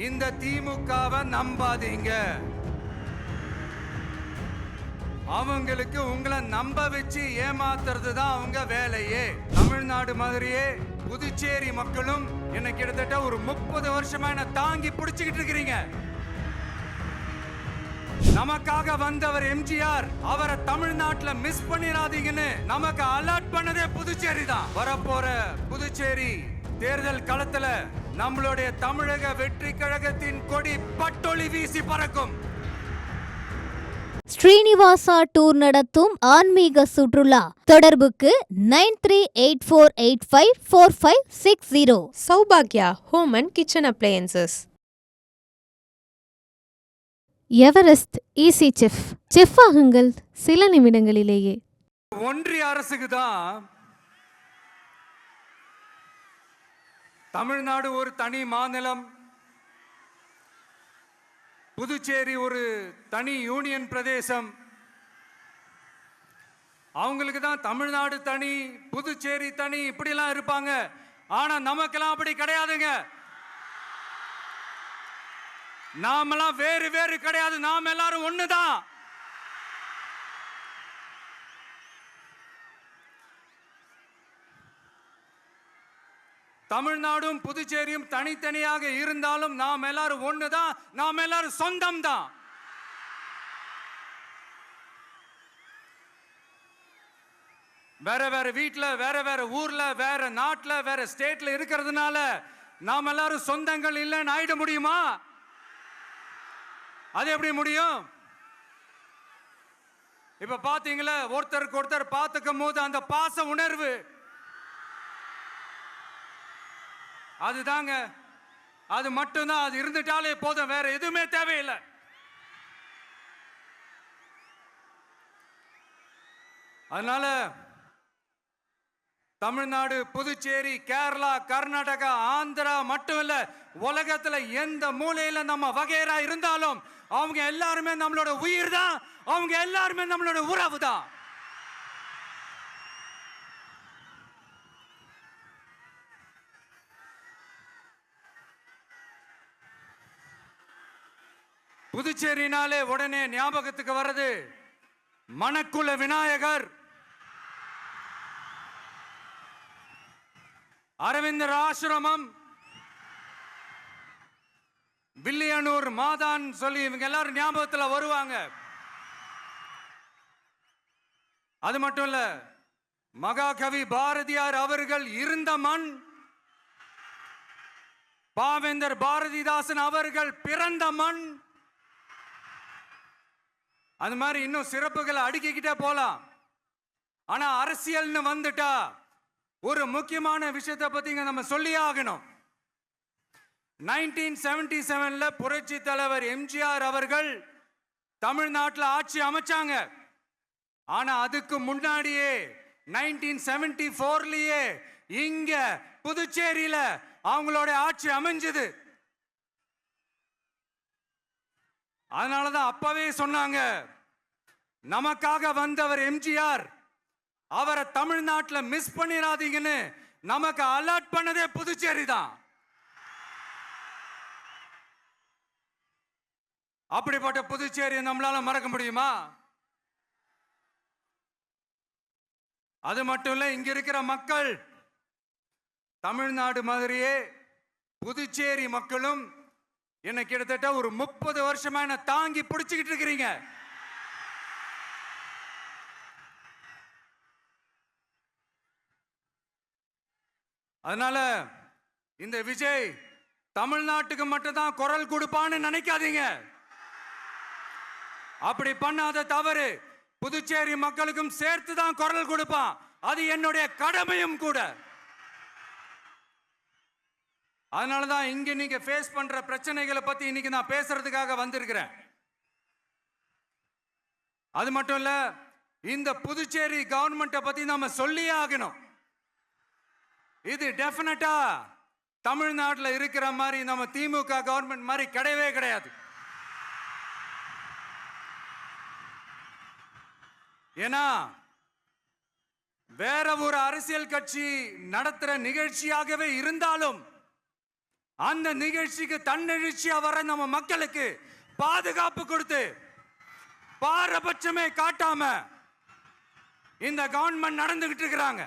இந்த திமுகவை நம்பாதீங்க. அவங்களுக்கு உங்களை நம்ப வச்சு ஏமாத்துறது தான் அவங்க வேலையே. தமிழ்நாடு மாதிரியே புதுச்சேரி மக்களும் என்ன கிட்டத்தட்ட ஒரு 30 வருஷமா என்ன தாங்கி பிடிச்சுக்கிட்டு இருக்கிறீங்க. நமக்காக வந்தவர் எம்ஜிஆர், அவரை தமிழ்நாட்டுல மிஸ் பண்ணிடாதீங்கன்னு நமக்கு அலர்ட் பண்ணதே புதுச்சேரி தான். வரப்போற புதுச்சேரி தேர்தல் களத்துல நம்மளுடைய தமிழக வெற்றி கழகத்தின் கொடி பட்டொளி வீசி பறக்கும். ஸ்ரீனிவாசா டூர் நடத்தும் ஆன்மீக சுற்றுலா. தொடர்புக்கு 9384854560. சௌபாக்யா home and kitchen appliances. Everest easy chef. Chef ஆகுங்கள் சில நிமிடங்களிலேயே. ஒன்றிய அரசுக்கு தான் தமிழ்நாடு ஒரு தனி மாநிலம், புதுச்சேரி ஒரு தனி யூனியன் பிரதேசம். அவங்களுக்கு தான் தமிழ்நாடு தனி, புதுச்சேரி தனி, இப்படிலாம் இருப்பாங்க. ஆனா நமக்கெல்லாம் அப்படி கிடையாதுங்க. நாமெல்லாம் வேறு வேறு கிடையாது. நாம் எல்லாரும் ஒண்ணுதான். தமிழ்நாடும் புதுச்சேரியும் தனித்தனியாக இருந்தாலும் நாம் எல்லாரும் ஒண்ணுதான். நாம் எல்லாரும் சொந்தம் தான். வேற வேற வீட்டுல, வேற வேற ஊர்ல, வேற நாட்டுல, வேற ஸ்டேட்ல இருக்கிறதுனால நாம் எல்லாரும் சொந்தங்கள் இல்லைன்னு ஆயிட முடியுமா? அது எப்படி முடியும்? இப்ப பாத்தீங்களா, ஒருத்தருக்கு ஒருத்தர் பார்த்துக்கும் போது அந்த பாச உணர்வு, அதுதாங்க. அது மட்டும்தான். அது இருந்துட்டாலே போதும், வேற எதுவுமே தேவையில்லை. அதனால தமிழ்நாடு, புதுச்சேரி, கேரளா, கர்நாடகா, ஆந்திரா மட்டும் இல்ல, உலகத்துல எந்த மூலையில நம்ம வகைரா இருந்தாலும் அவங்க எல்லாருமே நம்மளோட உயிர் தான். அவங்க எல்லாருமே நம்மளோட உறவு தான். புதுச்சேரினாலே உடனே ஞாபகத்துக்கு வர்றது மணக்குள விநாயகர், அரவிந்தர் ஆசிரமம், வில்லியனூர் மாதான் சொல்லி இவங்க எல்லாரும் ஞாபகத்தில் வருவாங்க. அது மட்டும் இல்ல, மகாகவி பாரதியார் அவர்கள் இருந்த மண், பாவேந்தர் பாரதிதாசன் அவர்கள் பிறந்த மண். அது மாதிரி இன்னும் சிறப்புகளை அடுக்கிக்கிட்டே போலாம். ஆனா அரசியல்னு வந்துட்டா ஒரு முக்கியமான விஷயத்தை பத்தி நம்ம சொல்லியே ஆகணும். 1977ல புரட்சி தலைவர் எம்ஜிஆர் அவர்கள் தமிழ்நாட்டில் ஆட்சி அமைச்சாங்க. ஆனா அதுக்கு முன்னாடியே 1974லயே இங்க புதுச்சேரியில அவங்களோட ஆட்சி அமைஞ்சது. அதனாலதான் அப்பவே சொன்னாங்க, நமக்காக வந்தவர் எம்ஜிஆர், அவரை தமிழ்நாட்டில் மிஸ் பண்ணிடாதீங்கன்னு நமக்கு அலர்ட் பண்ணதே புதுச்சேரி தான். அப்படிப்பட்ட புதுச்சேரியை நம்மளால மறக்க முடியுமா? அது மட்டும் இல்ல, இங்க இருக்கிற மக்கள் தமிழ்நாடு மாதிரியே புதுச்சேரி மக்களும் என்ன கிட்டத்தட்ட ஒரு 30 வருஷமா என்ன தாங்கி பிடிச்சுக்கிட்டு இருக்கிறீங்க. அதனால இந்த விஜய் தமிழ்நாட்டுக்கு மட்டும்தான் குரல் கொடுப்பான்னு நினைக்காதீங்க. அப்படி பண்ணாத தவறு. புதுச்சேரி மக்களுக்கும் சேர்த்து தான் குரல் கொடுப்பான். அது என்னுடைய கடமையும் கூட. அதனாலதான் இங்க நீங்க ஃபேஸ் பண்ற பிரச்சனைகளை பத்தி இன்னைக்கு நான் பேசுறதுக்காக வந்திருக்கிறேன். அது மட்டும் இல்ல, இந்த புதுச்சேரி கவர்மெண்ட்டை பத்தி நாம சொல்லியே ஆகணும். இது டெஃபினட்டா தமிழ்நாட்டில் இருக்கிற மாதிரி நம்ம திமுக கவர்மெண்ட் மாதிரி கிடையவே கிடையாது. ஏன்னா வேற ஒரு அரசியல் கட்சி நடத்துற நிகழ்ச்சியாகவே இருந்தாலும் அந்த நிகழ்ச்சிக்கு தன்னெழுச்சியா வர நம்ம மக்களுக்கு பாதுகாப்பு கொடுத்து பாரபட்சமே காட்டாம இந்த கவர்மெண்ட் நடந்துகிட்டு இருக்கிறாங்க.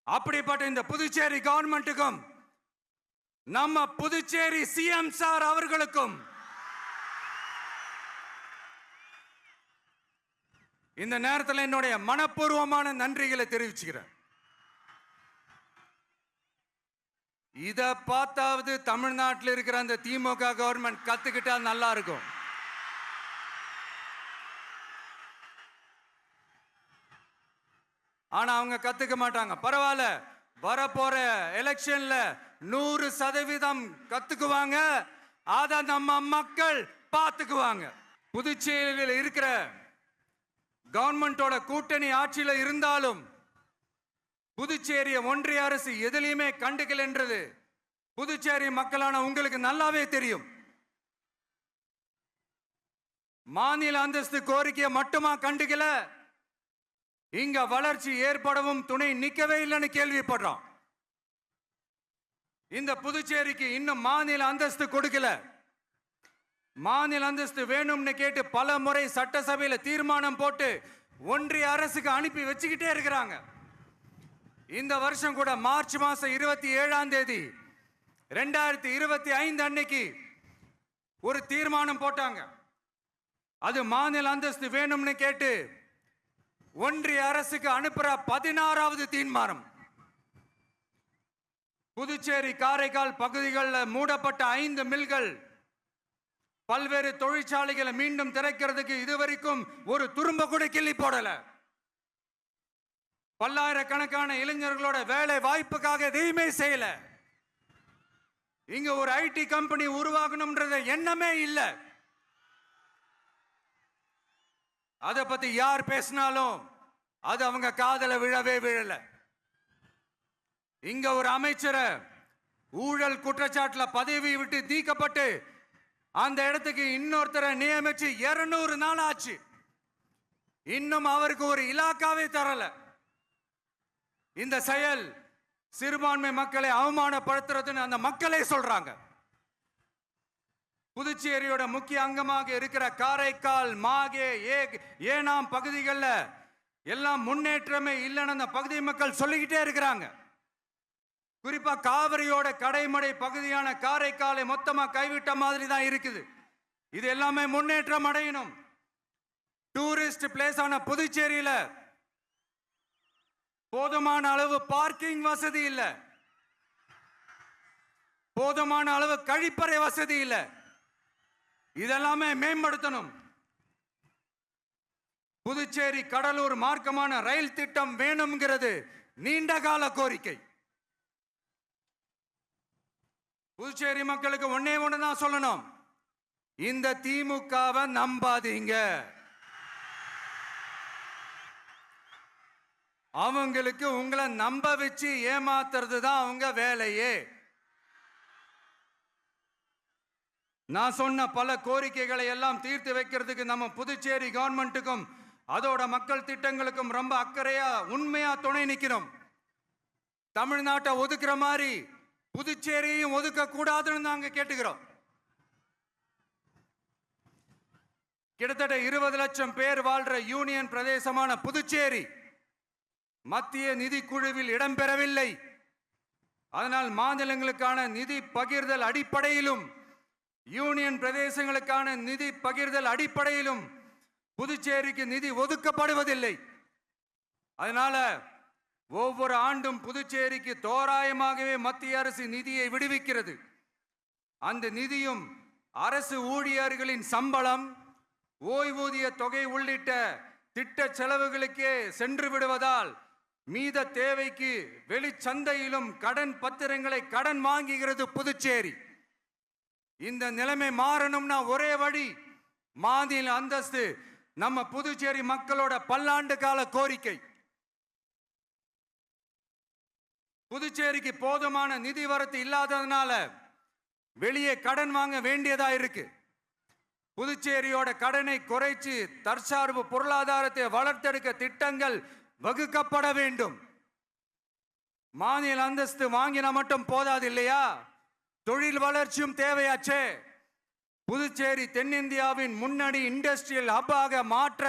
அப்படிப்பட்ட இந்த புதுச்சேரி கவர்மெண்ட்டுக்கும் நம்ம புதுச்சேரி சிஎம் சார் அவர்களுக்கும் இந்த நேரத்தில் என்னுடைய மனப்பூர்வமான நன்றிகளை தெரிவிச்சுக்கிறேன். இத பார்த்தாவது தமிழ்நாட்டில் இருக்கிற அந்த திமுக கவர்மெண்ட் கத்துக்கிட்டா நல்லா இருக்கும். ஆனா அவங்க கத்துக்க மாட்டாங்க. பரவாயில்ல, வரப்போற எலெக்ஷன்ல 100% கத்துக்குவாங்க. அத நம்ம மக்கள் பார்த்துக்குவாங்க. புதுச்சேரியில் இருக்கிற கவர்மெண்டோட கூட்டணி ஆட்சியில இருந்தாலும் புதுச்சேரிய ஒன்றிய அரசு எதிலையுமே கண்டுக்கல என்றது புதுச்சேரி மக்களான உங்களுக்கு நல்லாவே தெரியும். மாநில அந்தஸ்து கோரிக்கையை மட்டுமா கண்டுக்கல, இங்க வளர்ச்சி ஏற்படவும் துணை நிக்கவே இல்லைன்னு கேள்விப்படுறோம். இந்த புதுச்சேரிக்கு இன்னும் மாநில அந்தஸ்து கொடுக்கல. மாநில அந்தஸ்து வேணும்னு கேட்டு பல முறை சட்டசபையில தீர்மானம் போட்டு ஒன்றிய அரசுக்கு அனுப்பி வச்சுக்கிட்டே இருக்கிறாங்க. இந்த வருஷம் கூட மார்ச் மாசம் 27ஆம் தேதி 2025 அன்னைக்கு ஒரு தீர்மானம் போட்டாங்க. அது மாநில அந்தஸ்து வேணும்னு கேட்டு ஒன்றிய அரசுக்கு அனுப்புற 16வது தீர்மானம். புதுச்சேரி காரைக்கால் பகுதிகளில் மூடப்பட்ட 5 மில்கள், பல்வேறு தொழிற்சாலைகளை மீண்டும் திறக்கிறதுக்கு இதுவரைக்கும் ஒரு துரும்ப கூட கிள்ளி போடல. பல்லாயிரக்கணக்கான இளைஞர்களோட வேலை வாய்ப்புக்காக எதையுமே செய்யல. இங்க ஒரு ஐடி கம்பெனி உருவாகணும்ன்றது எண்ணமே இல்லை. அதை பத்தி யார் பேசினாலும் அது அவங்க காதல விழவே விழல. இங்க ஒரு அமைச்சரை ஊழல் குற்றச்சாட்டுல பதவி விட்டு நீக்கப்பட்டு அந்த இடத்துக்கு இன்னொருத்தரை நியமிச்சு 200 நாள் ஆச்சு. இன்னும் அவருக்கு ஒரு இலாக்காவே தரல. இந்த செயல் சிறுபான்மை மக்களை அவமானப்படுத்துறதுன்னு அந்த மக்களே சொல்றாங்க. புதுச்சேரியோட முக்கிய அங்கமாக இருக்கிற காரைக்கால், மாகே, ஏனாம் பகுதிகளில் எல்லாம் முன்னேற்றமே இல்லைன்னு அந்த பகுதி மக்கள் சொல்லிக்கிட்டே இருக்கிறாங்க. குறிப்பா காவிரியோட கடைமடை பகுதியான காரைக்காலை மொத்தமா கைவிட்ட மாதிரி தான் இருக்குது. இது எல்லாமே முன்னேற்றம் அடையணும். டூரிஸ்ட் பிளேஸ் ஆன புதுச்சேரியில போதுமான அளவு பார்க்கிங் வசதி இல்லை, போதுமான அளவு கழிப்பறை வசதி இல்லை. இதெல்லாமே மேம்படுத்தணும். புதுச்சேரி கடலூர் மார்க்கமான ரயில் திட்டம் வேணும்ங்கிறது நீண்ட கால கோரிக்கை. புதுச்சேரி மக்களுக்கு ஒன்னே ஒண்ணுதான் சொல்லணும், இந்த திமுகவை நம்பாதீங்க. அவங்களுக்கு உங்களை நம்ப வச்சு ஏமாத்துறது தான் அவங்க வேலையே. நான் சொன்ன பல கோரிக்கைகளை எல்லாம் தீர்த்து வைக்கிறதுக்கு நம்ம புதுச்சேரி கவர்மெண்ட்டுக்கும் அதோட மக்கள் திட்டங்களுக்கும் ரொம்ப அக்கறையா உண்மையா துணை நிற்கிறோம். தமிழ்நாட்டை ஒதுக்குற மாதிரி புதுச்சேரியும் ஒதுக்க கூடாதுன்னு நாங்க கேட்டுக்கிறோம். கிட்டத்தட்ட 20 லட்சம் பேர் வாழ்ற யூனியன் பிரதேசமான புதுச்சேரி மத்திய நிதி குழுவில் இடம்பெறவில்லை. அதனால் மாநிலங்களுக்கான நிதி பகிர்தல் அடிப்படையிலும் யூனியன் பிரதேசங்களுக்கான நிதி பகிர்தல் அடிப்படையிலும் புதுச்சேரிக்கு நிதி ஒதுக்கப்படுவதில்லை. அதனால ஒவ்வொரு ஆண்டும் புதுச்சேரிக்கு தோராயமாகவே மத்திய அரசு நிதியை விடுவிக்கிறது. அந்த நிதியும் அரசு ஊழியர்களின் சம்பளம், ஓய்வூதிய தொகை உள்ளிட்ட திட்ட செலவுகளுக்கே சென்று விடுவதால் மீத தேவைக்கு வெளிச்சந்தையிலும் கடன் பத்திரங்களை கடன் வாங்குகிறது புதுச்சேரி. இந்த நிலைமை மாறணும்னா ஒரே வழி, மாநில அந்தஸ்து நம்ம புதுச்சேரி மக்களோட பல்லாண்டு கால கோரிக்கை. புதுச்சேரிக்கு போதுமான நிதி வரத்து இல்லாததுனால வெளியே கடன் வாங்க வேண்டியதா இருக்கு. புதுச்சேரியோட கடனை குறைச்சு தற்சார்பு பொருளாதாரத்தை வளர்த்தெடுக்க திட்டங்கள் வகுக்கப்பட வேண்டும். மாநில அந்தஸ்து வாங்கினா மட்டும் போதாது இல்லையா, தொழில் வளர்ச்சியும் தேவையாச்சே. புதுச்சேரி தென்னிந்தியாவின் முன்னணி இண்டஸ்ட்ரியல் ஹப்பாக மாற்ற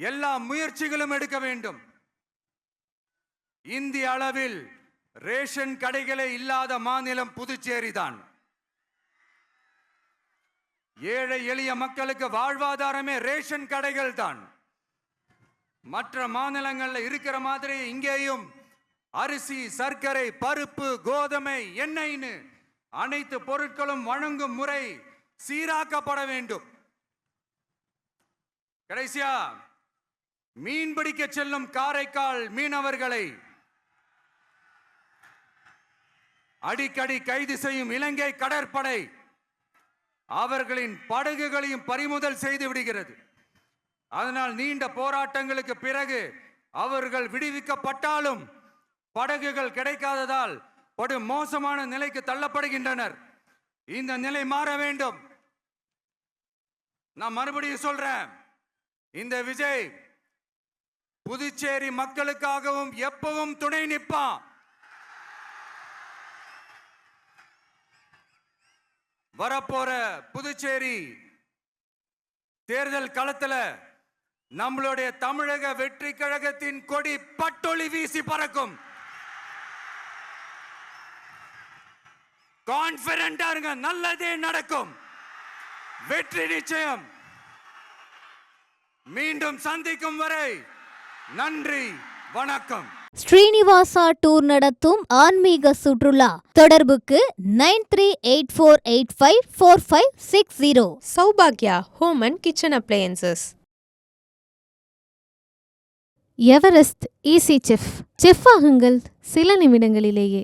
எல்லா முயற்சிகளும் எடுக்க வேண்டும். இந்திய அளவில் ரேஷன் கடைகளே இல்லாத மாநிலம் புதுச்சேரி தான். ஏழை எளிய மக்களுக்கு வாழ்வாதாரமே ரேஷன் கடைகள் தான். மற்ற மாநிலங்கள்ல இருக்கிற மாதிரி இங்கேயும் அரிசி, சர்க்கரை, பருப்பு, கோதுமை, எண்ணெய்னு அனைத்து பொருட்களும் வழங்கும் முறை சீராக்கப்பட வேண்டும். கடைசியா மீன் பிடிக்க செல்லும் காரைக்கால் மீனவர்களை அடிக்கடி கைது செய்யும் இலங்கை கடற்படை அவர்களின் படகுகளையும் பறிமுதல் செய்து விடுகிறது. அதனால் நீண்ட போராட்டங்களுக்கு பிறகு அவர்கள் விடுவிக்கப்பட்டாலும் படகுகள் கிடைக்காததால் படு மோசமான நிலைக்கு தள்ளப்படுகின்றனர். இந்த நிலை மாற வேண்டும். நான் மறுபடியும் சொல்றேன், இந்த விஜய் புதுச்சேரி மக்களுக்காகவும் எப்பவும் துணை நிற்பான். வரப்போற புதுச்சேரி தேர்தல் களத்துல நம்மளுடைய தமிழக வெற்றி கழகத்தின் கொடி பட்டொளி வீசி பறக்கும். கான்பிடென்டா இருங்க, நல்லதே நடக்கும், வெற்றி நிச்சயம். மீண்டும் சந்திக்கும் வரை நன்றி, வணக்கம். ஸ்ரீனிவாசா டூர் நடத்தும் ஆன்மீக சுற்றுலா. தொடர்புக்கு 9384854560. சௌபாக்யா home and kitchen appliances. Everest easy chef. Chef ஆகுங்கள் சில நிமிடங்களிலேயே.